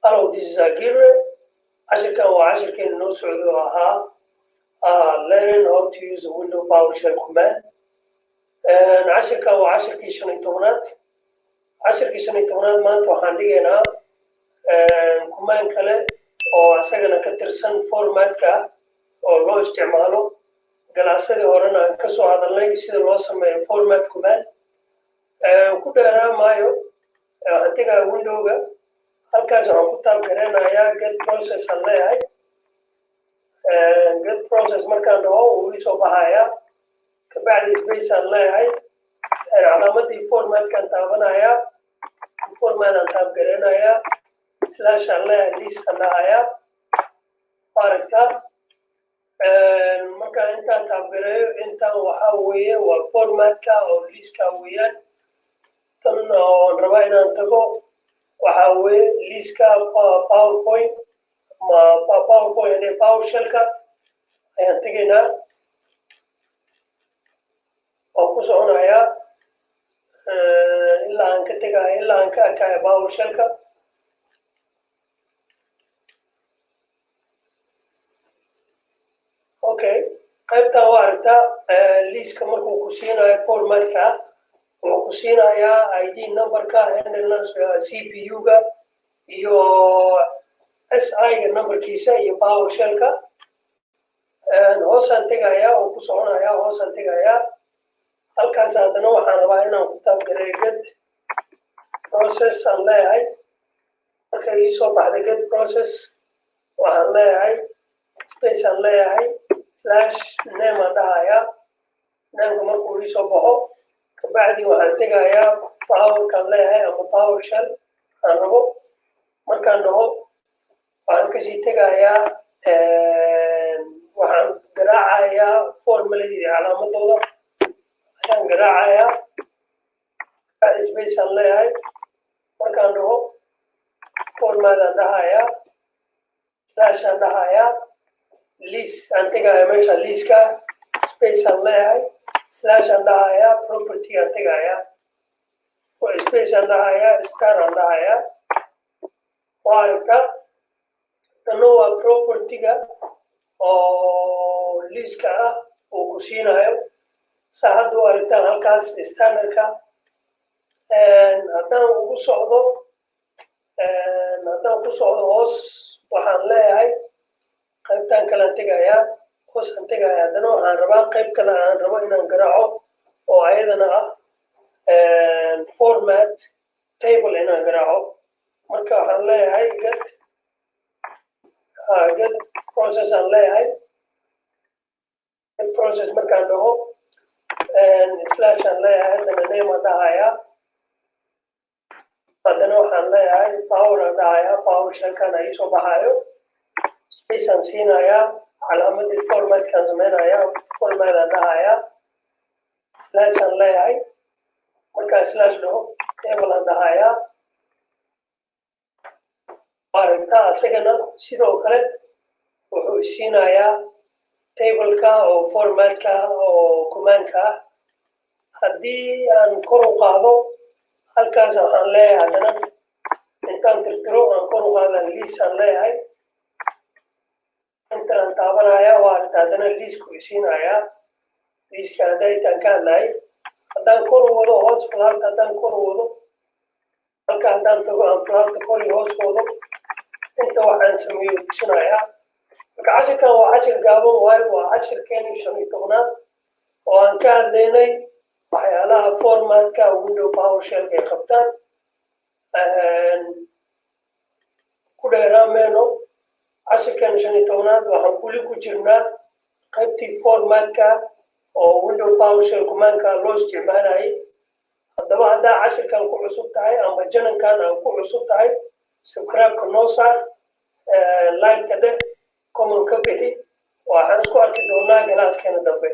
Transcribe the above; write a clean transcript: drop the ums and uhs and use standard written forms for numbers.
Hello, this is Aguirre. Cashirkan waa cashirkeena noo socdo oo ahaa learning how to use a window Powershell command. Cashirkan waa cashirkii 15aad. Cashirkii 15aad maanta waxaan dhigaynaa command kale oo asagana ka tirsan formatka oo loo isticmaalo galaasadii horena aan ka soo hadalnay sida loo sameeyo format command. Ku dheeraan maayo waxaan tegaa windowga halkaas waxaan ku taabgareynayaa get process aan leeyahay. Get process markaan dhaho wuu ii soo baxayaa kabacdi space aan leeyahay calaamadii formatkaan taabanayaa format aan taabgareynayaa slash aan leeyahay list aan dhahayaa aragtaa markaan intaan taabgareeyo intaan waxaa weeye waa formatka oo listka weeyaan tan oo rabaa inaan tago waxaa weeye listka powerpoint powershellka ayaan tegaynaa oo ku soconayaa ilaa aan ka tegayo ilaa aan ka arkayo powershellka. Okay, qaybtan waa aragtaa listka markuu ku siinayo formatka wuxuu ku siinayaa ID numberka handle CPU-ga iyo SI-ga numberkiisa iyo PowerShell-ka. Hoosaan tegayaa oo ku soconayaa hoosaan tegayaa halkaas haddana waxaan rabaa inaan ku taabgareeyo get process aan leeyahay. Marka ii soo baxda get process waxaan leeyahay space aan leeyahay slash name aan dhahayaa. Nameka markuu ii soo baxo kabacdi waxaan tegayaa powerkaan leeyahay ama PowerShell aan rabo. Markaan dhaho waxaan kasii tegayaa waxaan garaacayaa formuladii calaamadooda ayaan garaacayaa space aan leeyahay. Markaan dhaho format aan dhahayaa slash aan dhahayaa list aan tegayaa meesha listka space aan leeyahay slash aan dhahayaa property aan tegayaa space aan dhahayaa star aan dhahayaa. Waa aragtaa tano waa propertyga oo listka ah uu ku siinayo saa hadda u aragtaan halkaas standardka. haddaan ku socdo hoos waxaan leeyahay qaybtaan kale aan tegayaa hoos aan tegayaa haddana waxaan rabaa qayb kale aan rabo inaan garaaco oo ayadana ah format table inaan garaaco. Marka waxaan leeyahay get process aan leeyahay. Get process markaan dhaho slash aan leeyahay haddana name aan dhahayaa haddana waxaan leeyahay power aan dhahayaa PowerShellkan ii soo baxaayo space aan siinayaa calaamadii formatkaan sameynayaa format aan dhahayaa slash aan leeyahay. markaan slash dhaho table aan dhahayaa aragtaa asagana sidoo kale wuxuu siinayaa tableka oo formatka oo commandka ah. haddii aan kor u qaado halkaas waxaan leeyahay haddana intaan tirtiro aan kor u qaadaan list aan leeyahay intaan taabanayaa waa aragtaa haddana listku siinayaa listka hadda intaan ka hadlayay. haddaan kor u wado hoos flaarta haddaan kor u wado halka haddaan tago aan flaarta kor iyo hoos wado inta waxaan sameeyo tusinayaa. marka cashirkan waa cashir gaaban waayo waa cashirkeeni 15aad oo aan ka hadlaynay waxyaalaha formatka window PowerShell ay qabtaan. ku dheeraan mayno cashirkan 15aad waxaan kuli ku jirnaa qaybtii formatka oo window PowerShell commandka loo isticmaalayay. haddaba haddaa cashirkan ku cusub tahay ama janankan aan ku cusub tahay subscribe-ka noo saar like-ka dheh comment ka bixi waxaan isku arki doonaa galaaskeena dambe.